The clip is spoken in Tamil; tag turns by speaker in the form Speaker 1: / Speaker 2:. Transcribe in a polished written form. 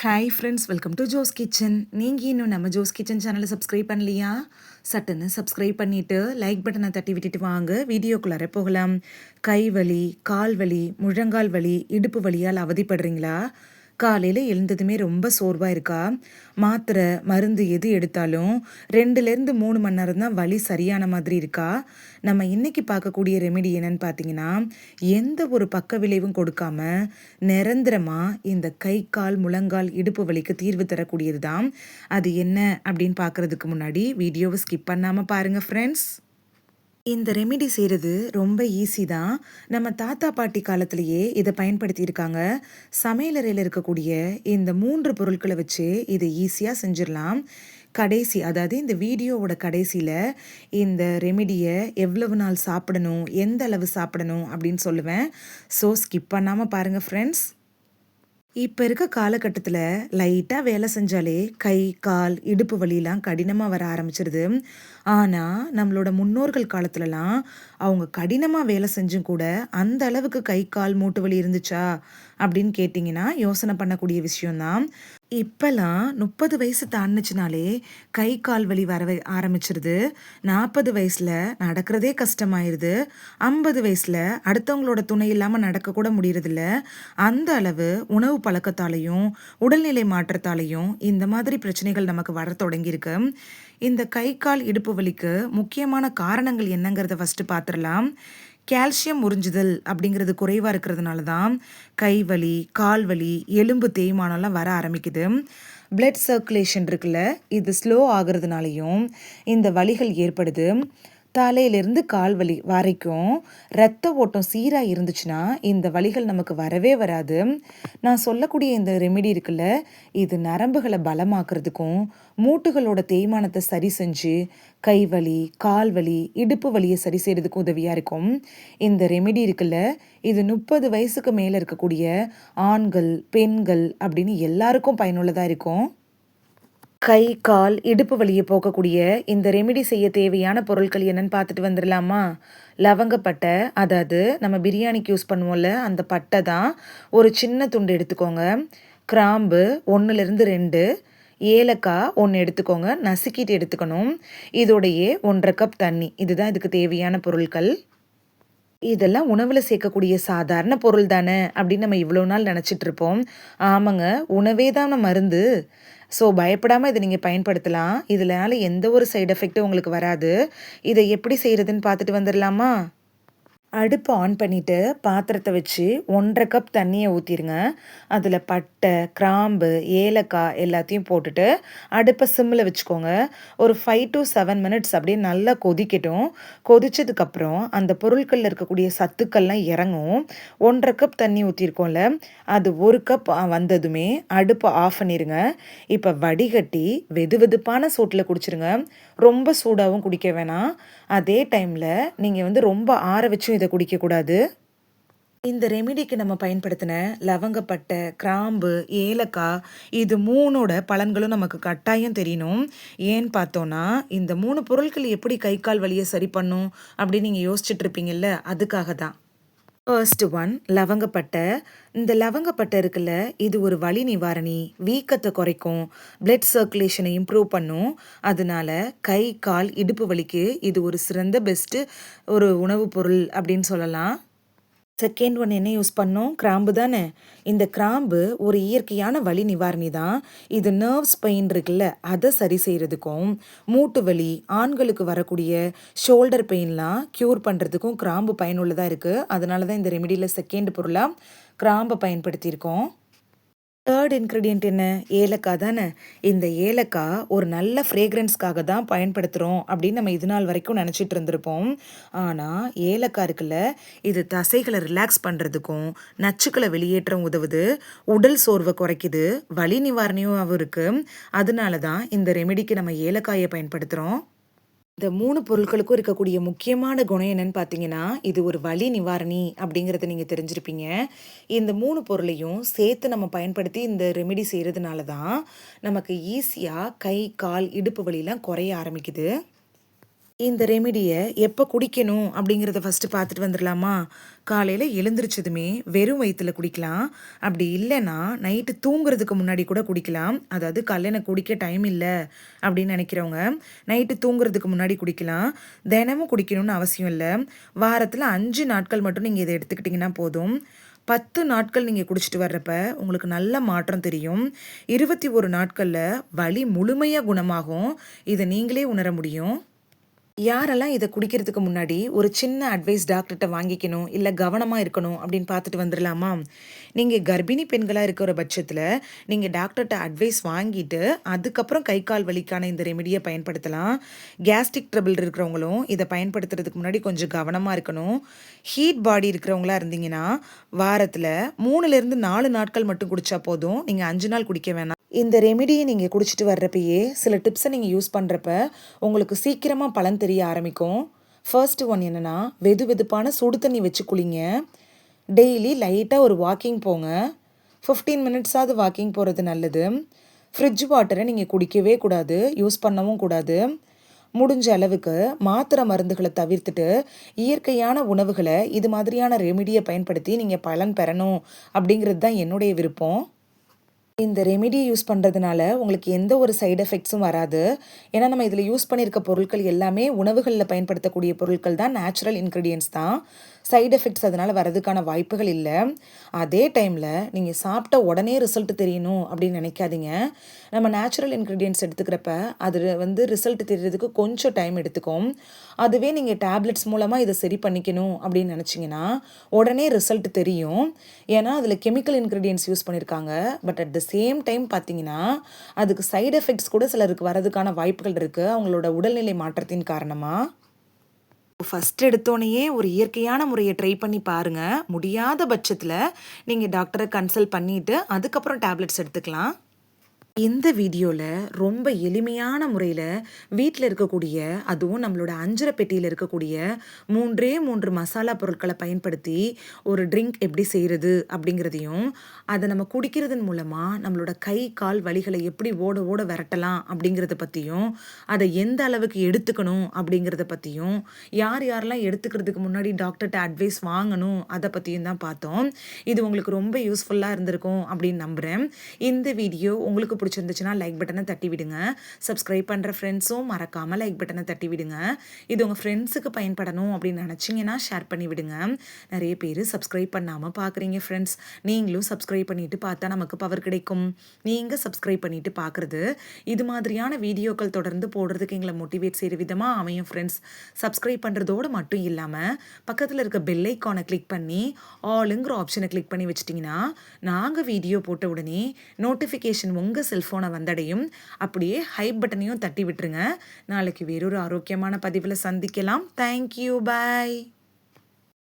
Speaker 1: Hi friends, welcome to Jo's kitchen. நீங்கள் இன்னும் நம்ம ஜோஸ் கிச்சன் சேனலை சப்ஸ்கிரைப் பண்ணலையா? சட்டுன்னு சப்ஸ்கிரைப் பண்ணிவிட்டு லைக் பட்டனை தட்டி விட்டுட்டு வாங்க வீடியோக்குள்ளார போகலாம். கை வலி, கால் வலி, முழங்கால் வலி, இடுப்பு வலியால் அவதிப்படுறீங்களா? காலையில் எழுந்ததுமே ரொம்ப சோர்வாக இருக்கா? மாத்திரை மருந்து எது எடுத்தாலும் 2லேருந்து 3 மணி நேரம் தான் வலி சரியான மாதிரி இருக்கா? நம்ம இன்னைக்கு பார்க்கக்கூடிய ரெமெடி என்னன்னு பார்த்தீங்கன்னா, எந்த ஒரு பக்க விளைவும் கொடுக்காம நிரந்தரமாக இந்த கை கால் முழங்கால் இடுப்பு வலிக்கு தீர்வு தரக்கூடியது தான். அது என்ன அப்படின்னு பார்க்குறதுக்கு முன்னாடி வீடியோவை ஸ்கிப் பண்ணாமல் பாருங்கள் ஃப்ரெண்ட்ஸ். இந்த ரெமெடி செய்கிறது ரொம்ப ஈஸி தான். நம்ம தாத்தா பாட்டி காலத்திலேயே இதை பயன்படுத்தியிருக்காங்க. சமையலறையில் இருக்கக்கூடிய இந்த 3 பொருட்களை வச்சு இதை ஈஸியாக செஞ்சிடலாம். கடைசி, அதாவது இந்த வீடியோவோட கடைசியில் இந்த ரெமெடியை எவ்வளவு நாள் சாப்பிடணும், எந்த அளவு சாப்பிடணும் அப்படின்னு சொல்லுவேன். ஸோ ஸ்கிப் பண்ணாமல் பாருங்கள் ஃப்ரெண்ட்ஸ். இப்போ இருக்க காலகட்டத்தில் லைட்டாக வேலை செஞ்சாலே கை கால் இடுப்பு வலிலாம் கடினமாக வர ஆரம்பிச்சிருது. ஆனால் நம்மளோட முன்னோர்கள் காலத்துலலாம் அவங்க கடினமாக வேலை செஞ்சும் கூட அந்த அளவுக்கு கை கால் மூட்டு வலி இருந்துச்சா அப்படின்னு கேட்டிங்கன்னா யோசனை பண்ணக்கூடிய விஷயம்தான். இப்போல்லாம் 30 வயசு தாண்டுச்சுனாலே கை கால் வலி வர ஆரம்பிச்சிருது. 40 வயசில் நடக்கிறதே கஷ்டமாயிருது. 50 வயசில் அடுத்தவங்களோட துணை இல்லாமல் நடக்கக்கூட முடியறதில்ல. அந்த அளவு உணவு பழக்கத்தாலையும் உடல்நிலை மாற்றத்தாலையும் இந்த மாதிரி பிரச்சனைகள் நமக்கு வர தொடங்கியிருக்கு. இந்த கை கால் இடுப்பு வலிக்கு முக்கியமான காரணங்கள் என்னங்கிறத ஃபஸ்ட்டு பார்த்துடலாம். கால்சியம் உறிஞ்சுதல் அப்படிங்கிறது குறைவாக இருக்கிறதுனால தான் கை வலி, கால் வலி, எலும்பு தேய்மானம்லாம் வர ஆரம்பிக்குது. பிளட் சர்க்குலேஷன் இருக்குல்ல, இது ஸ்லோ ஆகிறதுனாலையும் இந்த வலிகள் ஏற்படுது. தலையிலிருந்து கால் வலி வரைக்கும் இரத்த ஓட்டம் சீராக இருந்துச்சுன்னா இந்த வலிகள் நமக்கு வரவே வராது. நான் சொல்லக்கூடிய இந்த ரெமெடி இருக்குல்ல, இது நரம்புகளை பலமாக்குறதுக்கும் மூட்டுகளோட தேய்மானத்தை சரி செஞ்சு கை வலி, கால் வலி, இடுப்பு வலியை சரி செய்கிறதுக்கும் உதவியாக இருக்கும். இந்த ரெமெடி இருக்குல்ல, இது 30 வயசுக்கு மேலே இருக்கக்கூடிய ஆண்கள், பெண்கள் அப்படின்னு எல்லாருக்கும் பயனுள்ளதாக இருக்கும். கை கால் இடுப்பு வலியை போக்கக்கூடிய இந்த ரெமெடி செய்ய தேவையான பொருட்கள் என்னன்னு பார்த்துட்டு வந்துடலாமா? லவங்கப்பட்டை, அதாவது நம்ம பிரியாணிக்கு யூஸ் பண்ணுவோம்ல அந்த பட்டை தான். ஒரு சின்ன துண்டு எடுத்துக்கோங்க. கிராம்பு 1லேருந்து 2, ஏலக்காய் 1 எடுத்துக்கோங்க, நசுக்கிட்டு எடுத்துக்கணும். இதோடையே 1½ கப் தண்ணி, இதுதான் இதுக்கு தேவையான பொருட்கள். இதெல்லாம் உணவில் சேர்க்கக்கூடிய சாதாரண பொருள் தானே அப்படின்னு நம்ம இவ்வளோ நாள் நினச்சிட்டு இருப்போம். ஆமாங்க, உணவே தான் மருந்து. ஸோ பயப்படாமல் இதை நீங்கள் பயன்படுத்தலாம். இதனால எந்த ஒரு சைடு எஃபெக்ட்டும் உங்களுக்கு வராது. இதை எப்படி செய்கிறதுன்னு பார்த்துட்டு வந்துடலாமா? அடுப்பை ஆன் பண்ணிவிட்டு பாத்திரத்தை வச்சு 1½ கப் தண்ணியை ஊற்றிடுங்க. அதில் பட்டை, கிராம்பு, ஏலக்காய் எல்லாத்தையும் போட்டுட்டு அடுப்பை சிம்மில் வச்சுக்கோங்க. ஒரு 5 to 7 மினிட்ஸ் அப்படியே நல்லா கொதிக்கட்டும். கொதிச்சதுக்கப்புறம் அந்த பொருட்களில் இருக்கக்கூடிய சத்துக்கள்லாம் இறங்கும். 1½ கப் தண்ணி ஊற்றிருக்கோம்ல, அது 1 கப் வந்ததுமே அடுப்பை ஆஃப் பண்ணிடுங்க. இப்போ வடிகட்டி வெது வெதுப்பான சூட்டில் குடிச்சிருங்க. ரொம்ப சூடாகவும் குடிக்க வேணாம். அதே டைமில் நீங்கள் ரொம்ப ஆற வச்சும் இதை குடிக்கக்கூடாது. இந்த ரெமிடிக்கு நம்ம பயன்படுத்தின லவங்கப்பட்டை, கிராம்பு, ஏலக்காய், இது 3ஓட பலன்களும் நமக்கு கட்டாயம் தெரியணும். ஏன்னு பார்த்தோன்னா, இந்த 3 பொருட்கள் எப்படி கை கால் வலியை சரி பண்ணும் அப்படின்னு நீங்கள் யோசிச்சுட்டு இருப்பீங்கல்ல, அதுக்காக தான். ஃபர்ஸ்ட் ஒன் லவங்கப்பட்டை. இந்த லவங்கப்பட்டை இருக்குல்ல, இது ஒரு வலி நிவாரணி, வீக்கத்தை குறைக்கும், பிளட் சர்க்குலேஷனை இம்ப்ரூவ் பண்ணும். அதனால கை கால் இடுப்பு வலிக்கு இது ஒரு சிறந்த பெஸ்ட்டு ஒரு உணவுப் பொருள் அப்படின்னு சொல்லலாம். செகண்ட் ஒன் என்ன யூஸ் பண்ணோம்? கிராம்பு தானே. இந்த கிராம்பு ஒரு இயற்கையான வலி நிவாரணி தான். இது நர்வ்ஸ் பெயின் இருக்குல்ல, அதை சரி செய்கிறதுக்கும், மூட்டு வலி, ஆண்களுக்கு வரக்கூடிய ஷோல்டர் பெயின்லாம் க்யூர் பண்ணுறதுக்கும் கிராம்பு பயனுள்ளதாக இருக்குது. அதனால தான் இந்த ரெமெடியில் செகண்ட் பொருளாக கிராம்பை பயன்படுத்தியிருக்கோம். தேர்ட் இன்க்ரீடியன்ட் என்ன? ஏலக்காய் தானே. இந்த ஏலக்காய் ஒரு நல்ல ஃப்ரேக்ரன்ஸ்க்காக தான் பயன்படுத்துகிறோம் அப்படின்னு நம்ம இது நாள் வரைக்கும் நினச்சிட்டு இருந்திருப்போம். ஆனால் ஏலக்காய் இருக்குல்ல, இது தசைகளை ரிலாக்ஸ் பண்ணுறதுக்கும் நச்சுக்களை வெளியேற்ற உதவுது, உடல் சோர்வை குறைக்குது, வலி நிவாரணியாகவும் இருக்குது. அதனால தான் இந்த ரெமெடிக்கு நம்ம ஏலக்காயை பயன்படுத்துகிறோம். இந்த 3 பொருட்களுக்கும் இருக்கக்கூடிய முக்கியமான குணம் என்னன்னு பார்த்தீங்கன்னா, இது ஒரு வலி நிவாரணி அப்படிங்கிறத நீங்கள் தெரிஞ்சிருப்பீங்க. இந்த 3 பொருளையும் சேர்த்து நம்ம பயன்படுத்தி இந்த ரெமெடி செய்கிறதுனால தான் நமக்கு ஈஸியாக கை கால் இடுப்பு வலிலாம் குறைய ஆரம்பிக்குது. இந்த ரெமிடியை எப்போ குடிக்கணும் அப்படிங்கிறத ஃபஸ்ட்டு பார்த்துட்டு வந்துடலாமா? காலையில் எழுந்திரிச்சதுமே வெறும் வயிற்றில் குடிக்கலாம். அப்படி இல்லைன்னா நைட்டு தூங்குறதுக்கு முன்னாடி கூட குடிக்கலாம். அதாவது காலையில் எனக்கு குடிக்க டைம் இல்லை அப்படின்னு நினைக்கிறவங்க நைட்டு தூங்குறதுக்கு முன்னாடி குடிக்கலாம். தினமும் குடிக்கணும்னு அவசியம் இல்லை. வாரத்தில் 5 நாட்கள் மட்டும் நீங்கள் இதை எடுத்துக்கிட்டிங்கன்னா போதும். 10 நாட்கள் நீங்கள் குடிச்சிட்டு வர்றப்ப உங்களுக்கு நல்ல மாற்றம் தெரியும். 21 நாட்களில் வலி முழுமையாக குணமாகும். இதை நீங்களே உணர முடியும். யாரெல்லாம் இதை குடிக்கிறதுக்கு முன்னாடி ஒரு சின்ன அட்வைஸ் டாக்டர்கிட்ட வாங்கிக்கணும், இல்லை கவனமாக இருக்கணும் அப்படின்னு பார்த்துட்டு வந்துடலாமா? நீங்கள் கர்ப்பிணி பெண்களாக இருக்கிற பட்சத்தில் நீங்கள் டாக்டர்கிட்ட அட்வைஸ் வாங்கிட்டு அதுக்கப்புறம் கை கால் வலிக்கான இந்த ரெமிடியை பயன்படுத்தலாம். கேஸ்ட்ரிக் ட்ரபிள் இருக்கிறவங்களும் இதை பயன்படுத்துறதுக்கு முன்னாடி கொஞ்சம் கவனமாக இருக்கணும். ஹீட் பாடி இருக்கிறவங்களா இருந்தீங்கன்னா வாரத்தில் 3லேருந்து 4 நாட்கள் மட்டும் குடித்தா போதும். நீங்கள் 5 நாள் குடிக்க வேணாம். இந்த ரெமிடியை நீங்கள் குடிச்சிட்டு வர்றப்பயே சில டிப்ஸை நீங்கள் யூஸ் பண்ணுறப்ப உங்களுக்கு சீக்கிரமாக பலன் தெரிய ஆரம்பிக்கும். ஃபர்ஸ்ட் ஒன் என்னென்னா, வெது வெதுப்பான சுடு தண்ணி வச்சு குளிங்க. டெய்லி லைட்டாக ஒரு வாக்கிங் போங்க. 15 மினிட்ஸாவது வாக்கிங் போகிறது நல்லது. ஃப்ரிட்ஜ் வாட்டரை நீங்கள் குடிக்கவே கூடாது, யூஸ் பண்ணவும் கூடாது. முடிஞ்ச அளவுக்கு மாத்திரை மருந்துகளை தவிர்த்துட்டு இயற்கையான உணவுகளை இது மாதிரியான ரெமிடியை பயன்படுத்தி நீங்கள் பலன் பெறணும் அப்படிங்கிறது தான் என்னுடைய விருப்பம். இந்த ரெமிடி யூஸ் பண்ணுறதுனால உங்களுக்கு எந்த ஒரு சைடு எஃபெக்ட்ஸும் வராது. ஏன்னா நம்ம இதில் யூஸ் பண்ணியிருக்க பொருட்கள் எல்லாமே உணவுகளில் பயன்படுத்தக்கூடிய பொருட்கள் தான், நேச்சுரல் இன்க்ரீடியன்ட்ஸ் தான். சைடு எஃபெக்ட்ஸ் அதனால் வரதுக்கான வாய்ப்புகள் இல்லை. அதே டைமில் நீங்கள் சாப்பிட்ட உடனே ரிசல்ட் தெரியணும் அப்படின்னு நினைக்காதீங்க. நம்ம நேச்சுரல் இன்க்ரீடியன்ட்ஸ் எடுத்துக்கிறப்ப அது ரிசல்ட் தெரியறதுக்கு கொஞ்சம் டைம் எடுத்துக்கும். அதுவே நீங்கள் டேப்லெட்ஸ் மூலமாக இதை சரி பண்ணிக்கணும் அப்படின்னு நினச்சிங்கன்னா உடனே ரிசல்ட் தெரியும். ஏன்னா அதில் கெமிக்கல் இன்க்ரீடியன்ட்ஸ் யூஸ் பண்ணியிருக்காங்க. But at the same time பார்த்தீங்கன்னா அதுக்கு சைடு எஃபெக்ட்ஸ் கூட சிலருக்கு வரதுக்கான வாய்ப்புகள் இருக்குது, அவங்களோட உடல்நிலை மாற்றத்தின் காரணமாக. ஃபஸ்ட் எடுத்தோடனேயே ஒரு இயற்கையான முறையை ட்ரை பண்ணி பாருங்கள். முடியாத பட்சத்தில் நீங்கள் டாக்டரை கன்சல்ட் பண்ணிவிட்டு அதுக்கப்புறம் டேப்லெட்ஸ் எடுத்துக்கலாம். இந்த வீடியோவில் ரொம்ப எளிமையான முறையில் வீட்டில் இருக்கக்கூடிய, அதுவும் நம்மளோட அஞ்சரை பெட்டியில் இருக்கக்கூடிய 3 மசாலா பொருட்களை பயன்படுத்தி ஒரு ட்ரிங்க் எப்படி செய்கிறது அப்படிங்கிறதையும், அதை நம்ம குடிக்கிறதன் மூலமாக நம்மளோட கை கால் வலிகளை எப்படி ஓட ஓட விரட்டலாம் அப்படிங்கிறத பற்றியும், அதை எந்த அளவுக்கு எடுத்துக்கணும் அப்படிங்கிறத பற்றியும், யார் யாரெல்லாம் எடுத்துக்கிறதுக்கு முன்னாடி டாக்டர்கிட்ட அட்வைஸ் வாங்கணும் அதை பற்றியும் தான் பார்த்தோம். இது உங்களுக்கு ரொம்ப யூஸ்ஃபுல்லாக இருந்திருக்கும் அப்படின்னு நம்புகிறேன். இந்த வீடியோ உங்களுக்கு பிடிச்சிருந்துச்சுன்னா லைக் பட்டனை தட்டி விடுங்க. சப்ஸ்கிரைப் பண்ணுற ஃப்ரெண்ட்ஸும் மறக்காமல் லைக் பட்டனை தட்டி விடுங்க. இது உங்கள் ஃப்ரெண்ட்ஸுக்கு பயன்படணும் அப்படின்னு நினச்சிங்கன்னா ஷேர் பண்ணி விடுங்க. நிறைய பேர் சப்ஸ்கிரைப் பண்ணாமல் பார்க்குறீங்க ஃப்ரெண்ட்ஸ். நீங்களும் சப்ஸ்கிரைப் பண்ணிவிட்டு பார்த்தா நமக்கு பவர் கிடைக்கும். நீங்கள் சப்ஸ்கிரைப் பண்ணிவிட்டு பார்க்குறது இது மாதிரியான வீடியோக்கள் தொடர்ந்து போடுறதுக்கு எங்களை மோட்டிவேட் செய்கிற விதமாக அமையும் ஃப்ரெண்ட்ஸ். சப்ஸ்கிரைப் பண்ணுறதோடு மட்டும் இல்லாமல் பக்கத்தில் இருக்க பெல் ஐக்கானை கிளிக் பண்ணி ஆளுங்கிற ஆப்ஷனை கிளிக் பண்ணி வச்சிட்டிங்கன்னா நாங்கள் வீடியோ போட்ட உடனே நோட்டிஃபிகேஷன் உங்கள் செல்ஃபோனை வந்தடையும். அப்படியே ஹைப் பட்டனையும் தட்டி விட்டுருங்க. நாளைக்கு வேறொரு ஆரோக்கியமான பதிவில் சந்திக்கலாம். தேங்க்யூ, பாய்.